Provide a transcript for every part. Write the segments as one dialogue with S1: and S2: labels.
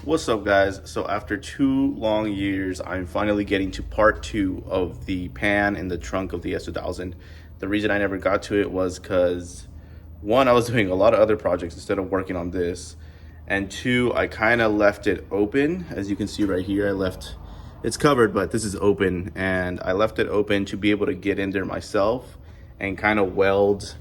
S1: What's up, guys? So after 2 long years, I'm finally getting to part 2 of the pan in the trunk of the S2000. The reason I never got to it was because one, I was doing a lot of other projects instead of working on this, and two, I kind of left it open. As you can see right here, it's covered, but this is open, and I left it open to be able to get in there myself and kind of weld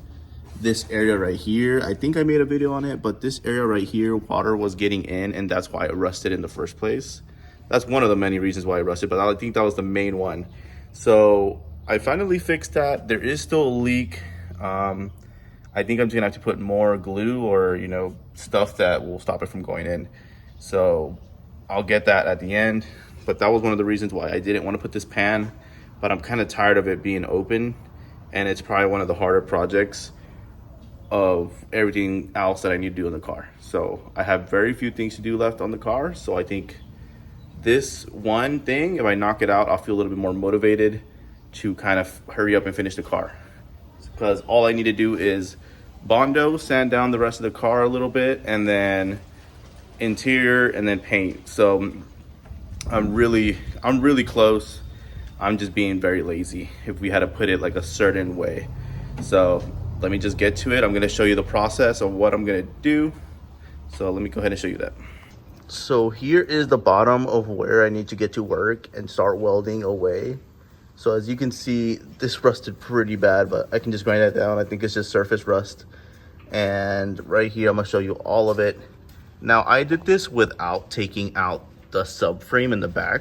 S1: this area right here. I think I made a video on it, but this area right here, water was getting in, and that's why it rusted in the first place. That's one of the many reasons why it rusted, but I think that was the main one. So I finally fixed that. There is still a leak. I think I'm just gonna have to put more glue or stuff that will stop it from going in. So I'll get that at the end. But that was one of the reasons why I didn't want to put this pan, but I'm kind of tired of it being open, and it's probably one of the harder projects of everything else that I need to do in the car. So I have very few things to do left on the car. So I think this one thing, if I knock it out, I'll feel a little bit more motivated to kind of hurry up and finish the car. Because all I need to do is Bondo, sand down the rest of the car a little bit, and then interior, and then paint. So I'm really close. I'm just being very lazy if we had to put it like a certain way. So let me just get to it. I'm gonna show you the process of what I'm gonna do. So let me go ahead and show you that. So here is the bottom of where I need to get to work and start welding away. So as you can see, this rusted pretty bad, but I can just grind that down. I think it's just surface rust. And right here, I'm gonna show you all of it. Now I did this without taking out the subframe in the back,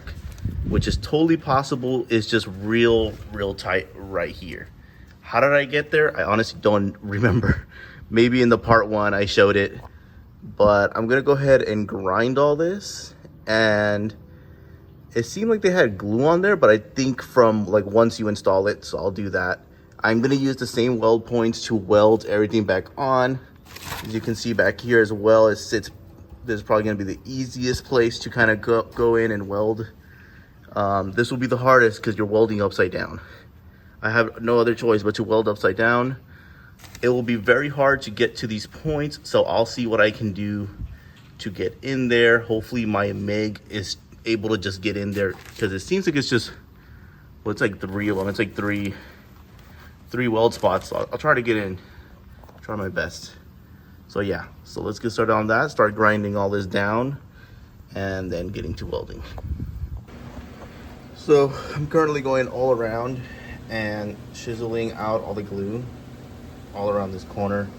S1: which is totally possible. It's just real tight right here. How did I get there? I honestly don't remember. Maybe in the part 1 I showed it, but I'm gonna go ahead and grind all this. And it seemed like they had glue on there, but I think from like once you install it, so I'll do that. I'm gonna use the same weld points to weld everything back on. As you can see back here as well, it sits, this is probably gonna be the easiest place to kind of go in and weld. This will be the hardest because you're welding upside down. I have no other choice but to weld upside down. It will be very hard to get to these points, so I'll see what I can do to get in there. Hopefully my MIG is able to just get in there, because it seems like it's just, well, it's like 3 of them. It's like three weld spots. So I'll try to get in, try my best. So yeah, so let's get started on that, start grinding all this down, and then getting to welding. So I'm currently going all around and chiseling out all the glue all around this corner,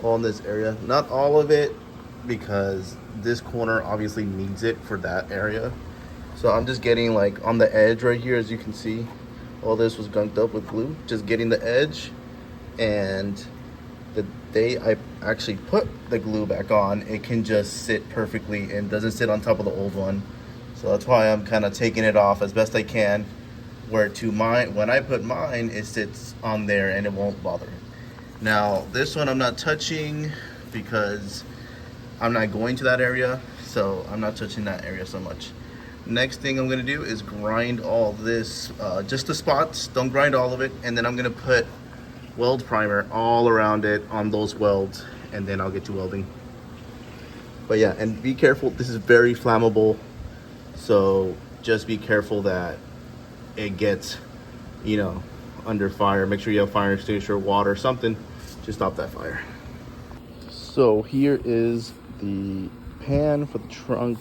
S1: all in this area. Not all of it, because this corner obviously needs it for that area. So I'm just getting like on the edge right here. As you can see, all this was gunked up with glue, just getting the edge. And the day I actually put the glue back on, it can just sit perfectly and doesn't sit on top of the old one. So that's why I'm kind of taking it off as best I can, where to mine, when I put mine, it sits on there and it won't bother. Now this one I'm not touching because I'm not going to that area, so I'm not touching that area so much. Next thing I'm gonna do is grind all this, just the spots, don't grind all of it, and then I'm gonna put weld primer all around it on those welds, and then I'll get to welding. But yeah, and be careful, this is very flammable, so just be careful that it gets, under fire. Make sure you have fire extinguisher, water, something to stop that fire. So here is the pan for the trunk,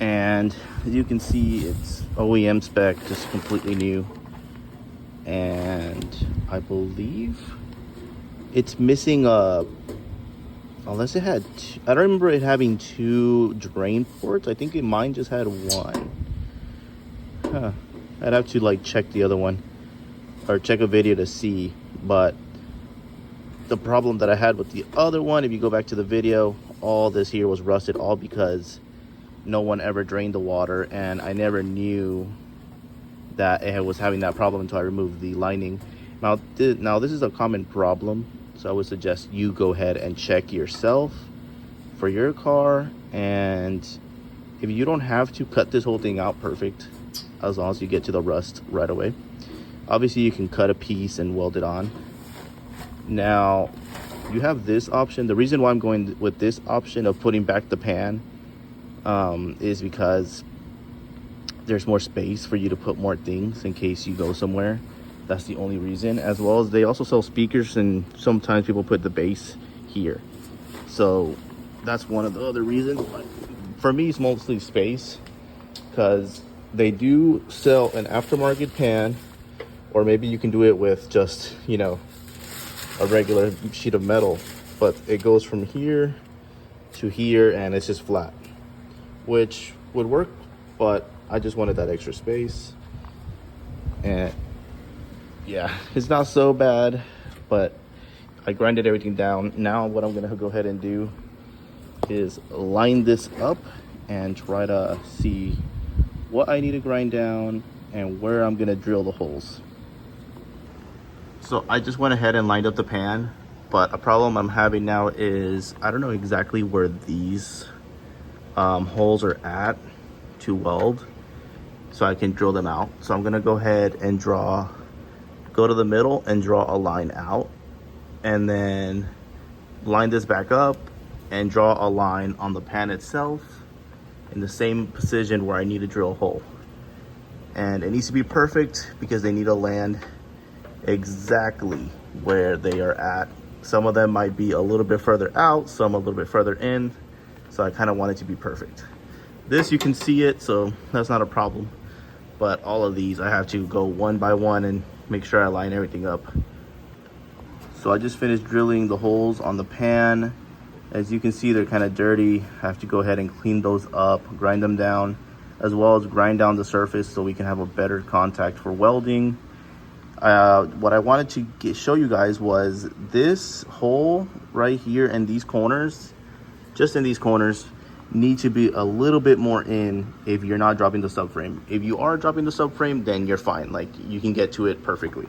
S1: and as you can see, it's OEM spec, just completely new. And I believe it's missing unless it had I don't remember it having 2 drain ports. I think mine just had 1. I'd have to like check the other one or check a video to see. But the problem that I had with the other one, if you go back to the video, all this here was rusted, all because no one ever drained the water, and I never knew that it was having that problem until I removed the lining. Now this is a common problem, so I would suggest you go ahead and check yourself for your car. And if you don't have to cut this whole thing out perfect, as long as you get to the rust right away, obviously you can cut a piece and weld it on. Now you have this option. The reason why I'm going with this option of putting back the pan is because there's more space for you to put more things in case you go somewhere. That's the only reason. As well as they also sell speakers, and sometimes people put the bass here. So that's one of the other reasons. But for me, it's mostly space, because they do sell an aftermarket pan, or maybe you can do it with just, you know, a regular sheet of metal, but it goes from here to here and it's just flat, which would work, but I just wanted that extra space. And yeah, it's not so bad, but I grinded everything down. Now what I'm gonna go ahead and do is line this up and try to see what I need to grind down and where I'm gonna drill the holes. So I just went ahead and lined up the pan, but a problem I'm having now is I don't know exactly where these holes are at to weld, so I can drill them out. So I'm gonna go ahead and go to the middle and draw a line out, and then line this back up and draw a line on the pan itself in the same position where I need to drill a hole. And it needs to be perfect because they need to land exactly where they are at. Some of them might be a little bit further out, some a little bit further in, so I kind of want it to be perfect. This, you can see it, so that's not a problem, but all of these I have to go one by one and make sure I line everything up. So I just finished drilling the holes on the pan. As you can see, they're kind of dirty. I have to go ahead and clean those up, grind them down, as well as grind down the surface so we can have a better contact for welding. What I wanted to show you guys was this hole right here, and these corners, just in these corners, need to be a little bit more in if you're not dropping the subframe. If you are dropping the subframe, then you're fine, like you can get to it perfectly.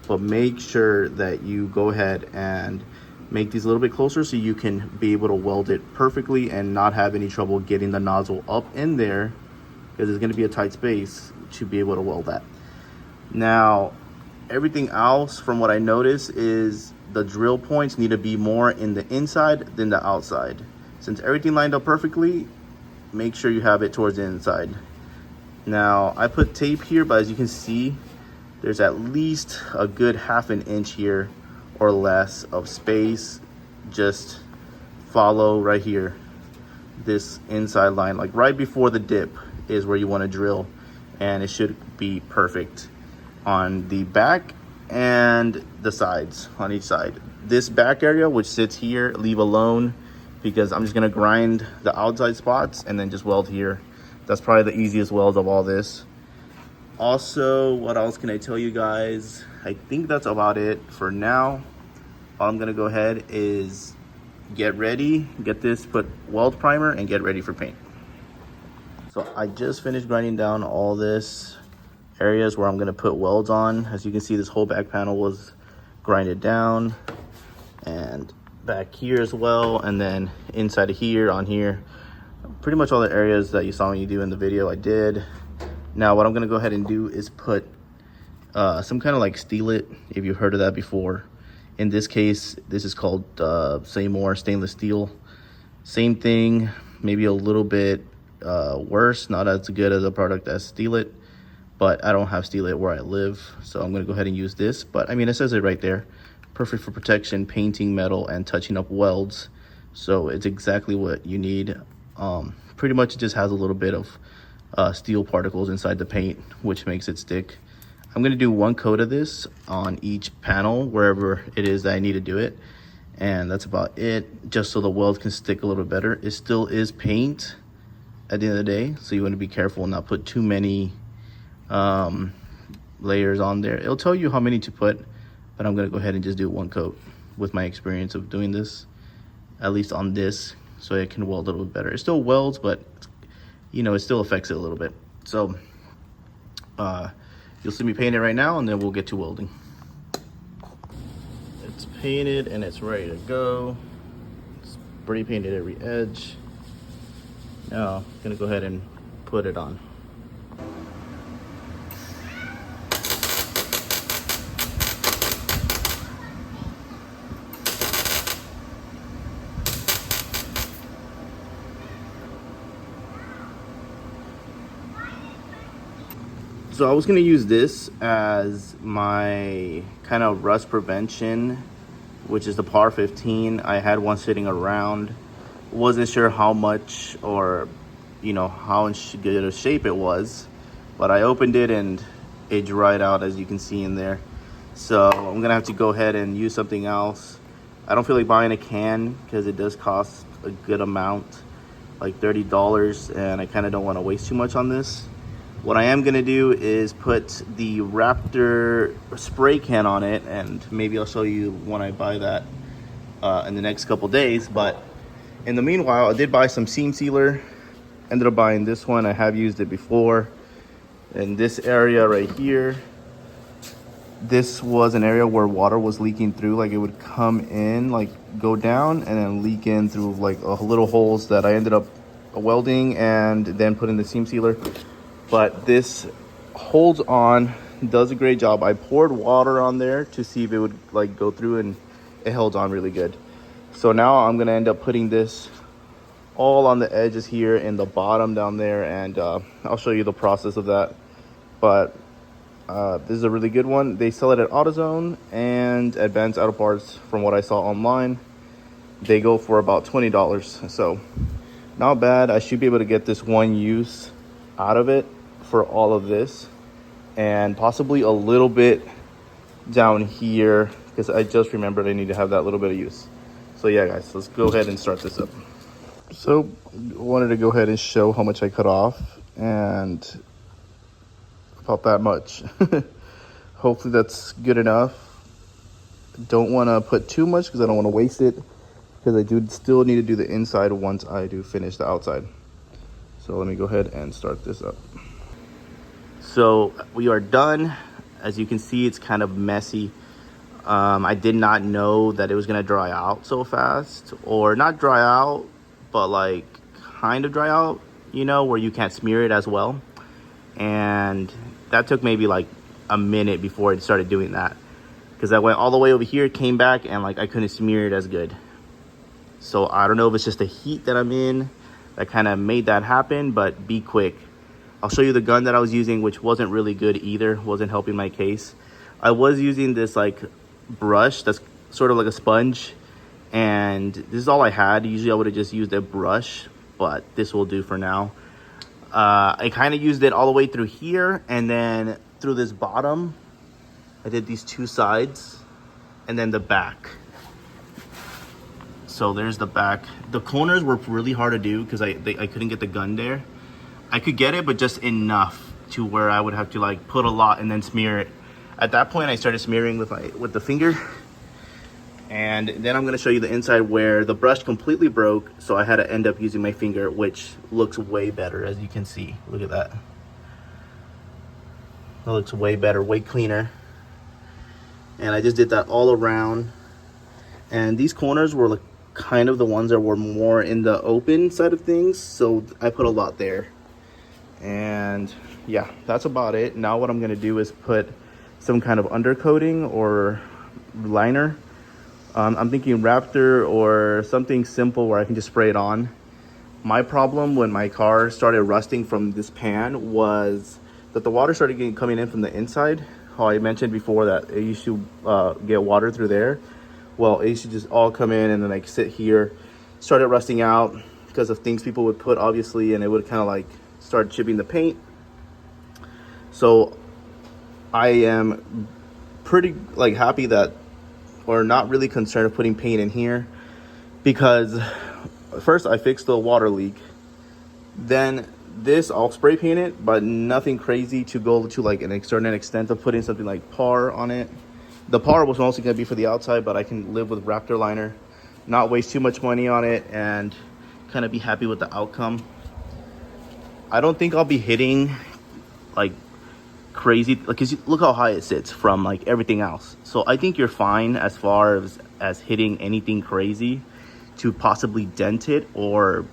S1: But make sure that you go ahead and make these a little bit closer so you can be able to weld it perfectly and not have any trouble getting the nozzle up in there, because it's going to be a tight space to be able to weld that. Now, everything else from what I noticed is the drill points need to be more in the inside than the outside. Since everything lined up perfectly, make sure you have it towards the inside. Now, I put tape here, but as you can see, there's at least a good ½ an inch here or less of space. Just follow right here, this inside line, like right before the dip is where you want to drill, and it should be perfect on the back and the sides on each side. This back area, which sits here, leave alone, because I'm just gonna grind the outside spots and then just weld here. That's probably the easiest weld of all this. Also, what else can I tell you guys? I think that's about it for now. All I'm gonna go ahead is get ready, get this, put weld primer, and get ready for paint. So I just finished grinding down all this areas where I'm going to put welds on. As you can see, this whole back panel was grinded down, and back here as well, and then inside of here, on here, pretty much all the areas that you saw me do in the video I did. Now what I'm going to go ahead and do is put some kind of like steelet, if you've heard of that before. In this case, this is called Seymour stainless steel. Same thing, maybe a little bit worse, not as good as a product as steelet, but I don't have steelet where I live, so I'm gonna go ahead and use this. But I mean, it says it right there, perfect for protection, painting metal, and touching up welds. So it's exactly what you need. Pretty much it just has a little bit of steel particles inside the paint, which makes it stick. I'm gonna do one coat of this on each panel, wherever it is that I need to do it. And that's about it, just so the weld can stick a little bit better. It still is paint at the end of the day, so you wanna be careful and not put too many layers on there. It'll tell you how many to put, but I'm gonna go ahead and just do one coat with my experience of doing this, at least on this, so it can weld a little bit better. It still welds, but you know, it still affects it a little bit. So you'll see me paint it right now, and then we'll get to welding. It's painted and it's ready to go. It's spray painted every edge. Now I'm gonna go ahead and put it on. So I was gonna use this as my kind of rust prevention, which is the par 15. I had one sitting around. Wasn't sure how much or how in good a shape it was, but I opened it and it dried out, as you can see in there. So I'm gonna have to go ahead and use something else. I don't feel like buying a can because it does cost a good amount, like $30, and I kind of don't want to waste too much on this. What I am gonna do is put the Raptor spray can on it, and maybe I'll show you when I buy that in the next couple days. But in the meanwhile, I did buy some seam sealer. Ended up buying this one. I have used it before. In this area right here, this was an area where water was leaking through. Like it would come in, like go down and then leak in through like little holes that I ended up welding and then put in the seam sealer. But this holds on, does a great job. I poured water on there to see if it would like go through, and it held on really good. So now I'm gonna end up putting this all on the edges here in the bottom down there, and I'll show you the process of that. But this is a really good one. They sell it at AutoZone and Advanced Auto Parts. From what I saw online, they go for about $20, so not bad. I should be able to get this one use out of it for all of this, and possibly a little bit down here, because I just remembered I need to have that little bit of use. So yeah guys, let's go ahead and start this up. So I wanted to go ahead and show how much I cut off, and about that much. Hopefully that's good enough. Don't want to put too much because I don't want to waste it, because I do still need to do the inside once I do finish the outside. So let me go ahead and start this up. So we are done. As you can see, it's kind of messy. I did not know that it was gonna dry out so fast, or not dry out, but like kind of dry out, where you can't smear it as well. And that took maybe like a minute before it started doing that, because I went all the way over here, came back, and like I couldn't smear it as good. So I don't know if it's just the heat that I'm in that kind of made that happen, but be quick. I'll show you the gun that I was using, which wasn't really good either, wasn't helping my case. I was using this like brush that's sort of like a sponge, and this is all I had. Usually I would have just used a brush, but this will do for now. I kind of used it all the way through here, and then through this bottom. I did these two sides, and then the back. So there's the back. The corners were really hard to do because I couldn't get the gun there. I could get it, but just enough to where I would have to like put a lot and then smear it. At that point, I started smearing with the finger. And then I'm gonna show you the inside where the brush completely broke, so I had to end up using my finger, which looks way better, as you can see. Look at that. That looks way better, way cleaner. And I just did that all around. And these corners were like kind of the ones that were more in the open side of things, so I put a lot there. And yeah, that's about it. Now what I'm gonna do is put some kind of undercoating or liner. I'm thinking Raptor or something simple where I can just spray it on. My problem when my car started rusting from this pan was that the water started coming in from the inside. How I mentioned before that it used to get water through there. Well, it used to just all come in and then like sit here. Started rusting out because of things people would put, obviously, and it would kind of like start chipping the paint. So I am pretty like happy that, or not really concerned of putting paint in here, because first I fixed the water leak. Then this I'll spray paint it, but nothing crazy to go to like an certain extent of putting something like par on it. The par was mostly gonna be for the outside, but I can live with Raptor liner, not waste too much money on it, and kind of be happy with the outcome. I don't think I'll be hitting like crazy, because look how high it sits from like everything else. So I think you're fine as far as hitting anything crazy to possibly dent it or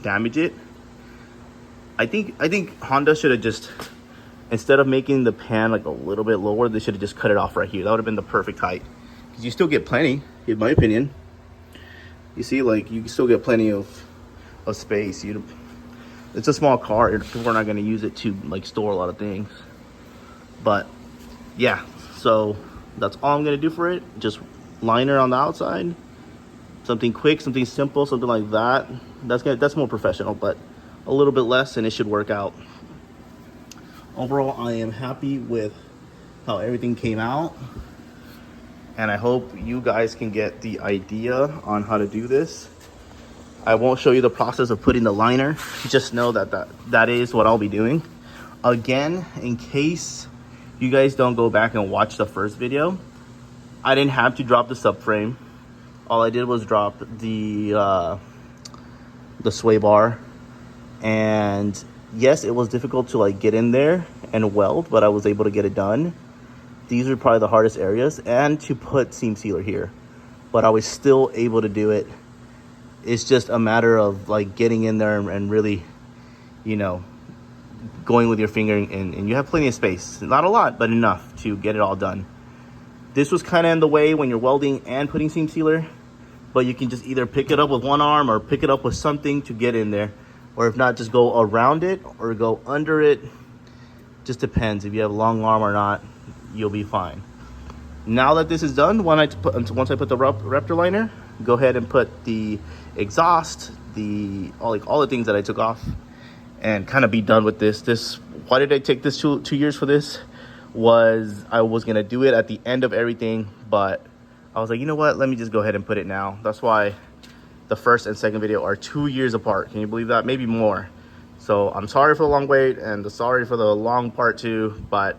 S1: damage it. I think Honda should have just, instead of making the pan like a little bit lower, they should have just cut it off right here. That would have been the perfect height, because you still get plenty, in my opinion. You see, like you still get plenty of space. It's a small car. We're not going to use it to like store a lot of things. But yeah, so that's all I'm going to do for it. Just liner on the outside. Something quick, something simple, something like that. That's more professional, but a little bit less and it should work out. Overall, I am happy with how everything came out. And I hope you guys can get the idea on how to do this. I won't show you the process of putting the liner. Just know that is what I'll be doing. Again, in case you guys don't go back and watch the first video, I didn't have to drop the subframe. All I did was drop the sway bar. And yes, it was difficult to like get in there and weld, but I was able to get it done. These are probably the hardest areas, and to put seam sealer here, but I was still able to do it. It's just a matter of like getting in there and really, you know, going with your finger, and you have plenty of space. Not a lot, but enough to get it all done. This was kind of in the way when you're welding and putting seam sealer, but you can just either pick it up with one arm or pick it up with something to get in there, or if not, just go around it or go under it. Just depends if you have a long arm or not. You'll be fine. Now that this is done, once I put the raptor liner, go ahead and put the exhaust, all the things that I took off, and kind of be done with this. Why did I take this 2 years for this? I was gonna do it at the end of everything, but I was like, you know what? Let me just go ahead and put it now. That's why the first and second video are 2 years apart. Can you believe that? Maybe more. So I'm sorry for the long wait and sorry for the long part 2, but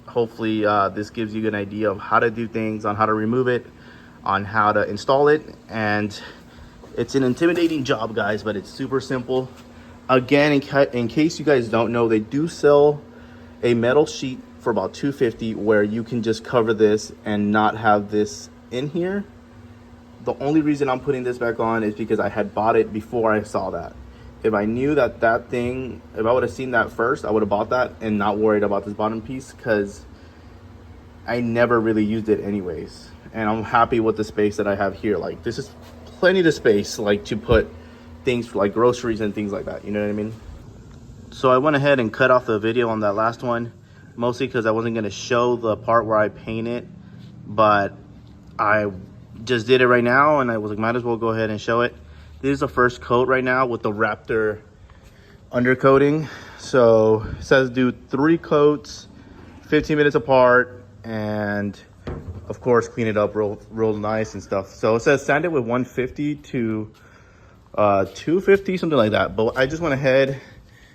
S1: hopefully this gives you an idea of how to do things, on how to remove it, on how to install it. And it's an intimidating job, guys, but it's super simple. Again, in case you guys don't know, they do sell a metal sheet for about $250 where you can just cover this and not have this in here. The only reason I'm putting this back on is because I had bought it before I saw that. If I knew that thing, if I would have seen that first, I would have bought that and not worried about this bottom piece, because I never really used it anyways. And I'm happy with the space that I have here. Like, this is plenty of space, like, to put things for, like, groceries and things like that. You know what I mean? So I went ahead and cut off the video on that last one, mostly because I wasn't going to show the part where I paint it. But I just did it right now, and I was like, might as well go ahead and show it. This is the first coat right now with the Raptor undercoating. So it says do 3 coats, 15 minutes apart, and of course clean it up real nice and stuff. So it says sand it with 150 to 250, something like that. But I just went ahead,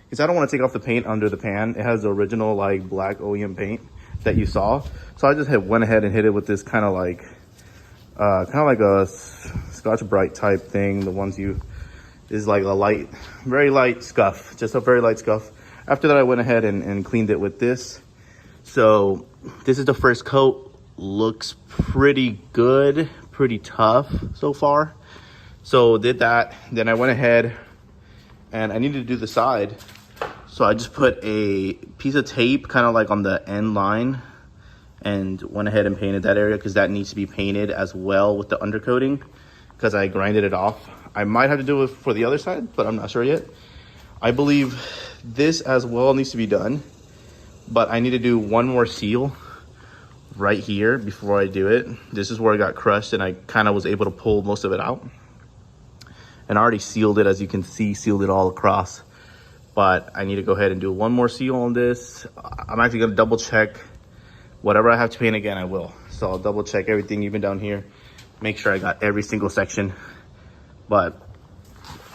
S1: because I don't want to take off the paint under the pan. It has the original like black OEM paint that you saw. So I just went ahead and hit it with this kind of like a Scotch Brite type thing. The ones is like a very light scuff, just a very light scuff. After that, I went ahead and cleaned it with this. So this is the first coat. Looks pretty good, pretty tough so far. So did that. Then I went ahead and I needed to do the side. So I just put a piece of tape kind of like on the end line and went ahead and painted that area, because that needs to be painted as well with the undercoating, because I grinded it off. I might have to do it for the other side, but I'm not sure yet. I believe this as well needs to be done, but I need to do one more seal right here before I do it. This is where I got crushed, and I kind of was able to pull most of it out. And I already sealed it, as you can see, sealed it all across. But I need to go ahead and do one more seal on this. I'm actually gonna double check. Whatever I have to paint again, I will. So I'll double check everything, even down here. Make sure I got every single section. But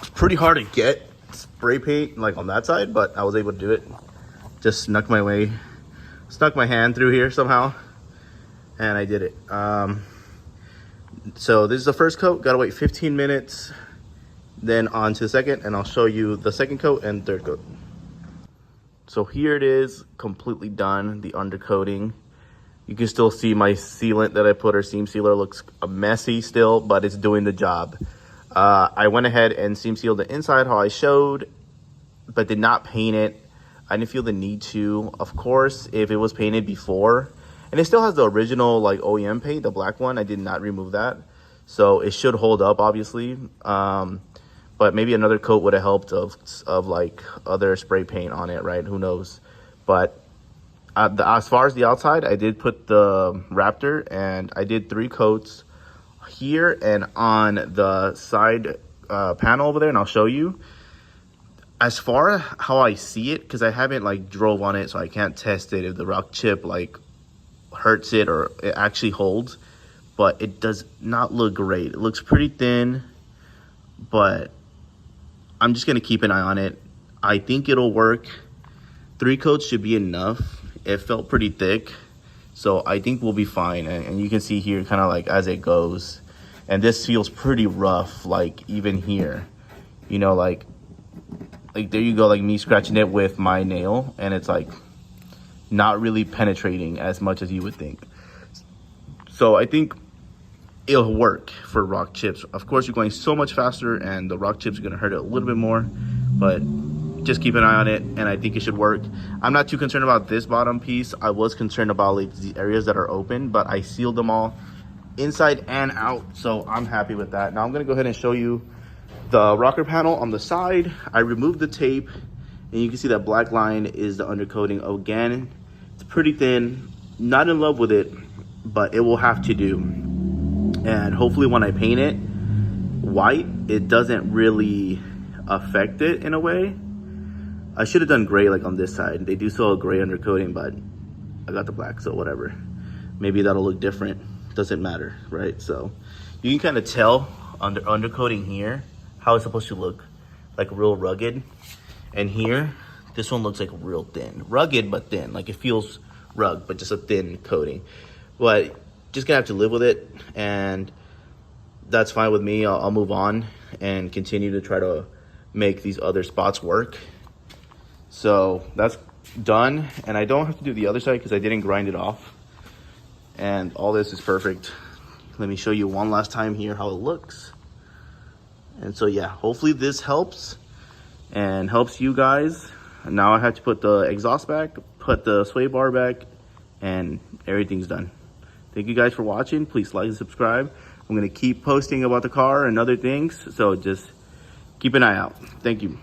S1: it's pretty hard to get spray paint like on that side, but I was able to do it. Just snuck my hand through here somehow, and I did it. So this is the first coat. Gotta wait 15 minutes, then on to the second, and I'll show you the second coat and third coat. So here it is, completely done, the undercoating. You can still see my sealant that I put, or seam sealer, looks messy still, but it's doing the job. I went ahead and seam sealed the inside how I showed, but did not paint it. I didn't feel the need to. Of course, if it was painted before, and it still has the original like OEM paint, the black one, I did not remove that. So it should hold up, obviously. But but maybe another coat would have helped of like other spray paint on it, right? Who knows? But as far as the outside, I did put the Raptor, and I did 3 coats here and on the side panel over there, and I'll show you. As far as how I see it, because I haven't like drove on it, so I can't test it if the rock chip like hurts it or it actually holds, but it does not look great. It looks pretty thin, but I'm just gonna keep an eye on it. I think it'll work. 3 coats should be enough. It felt pretty thick, so I think we'll be fine. And you can see here kind of like as it goes, and this feels pretty rough, like even here, you know, like there you go, like me scratching it with my nail, and it's like not really penetrating as much as you would think. So I think it'll work for rock chips. Of course, you're going so much faster, and the rock chips are gonna hurt it a little bit more, but just keep an eye on it, and I think it should work. I'm not too concerned about this bottom piece. I was concerned about like the areas that are open, but I sealed them all inside and out, so I'm happy with that. Now I'm gonna go ahead and show you the rocker panel on the side. I removed the tape, and you can see that black line is the undercoating. Again, it's pretty thin, not in love with it, but it will have to do. And hopefully when I paint it white, it doesn't really affect it in a way. I should have done gray like on this side. They do sell a gray undercoating, but I got the black, so whatever. Maybe that'll look different. Doesn't matter, right? So you can kind of tell undercoating here how it's supposed to look, like real rugged. And here, this one looks like real thin. Rugged, but thin. Like it feels rugged, but just a thin coating. But just gonna have to live with it, and that's fine with me. I'll move on and continue to try to make these other spots work. So that's done, and I don't have to do the other side because I didn't grind it off, and all this is perfect. Let me show you one last time here how it looks. And so yeah, hopefully this helps and helps you guys. And now I have to put the exhaust back, put the sway bar back, and everything's done. Thank you guys for watching. Please like and subscribe. I'm gonna keep posting about the car and other things, so just keep an eye out. Thank you.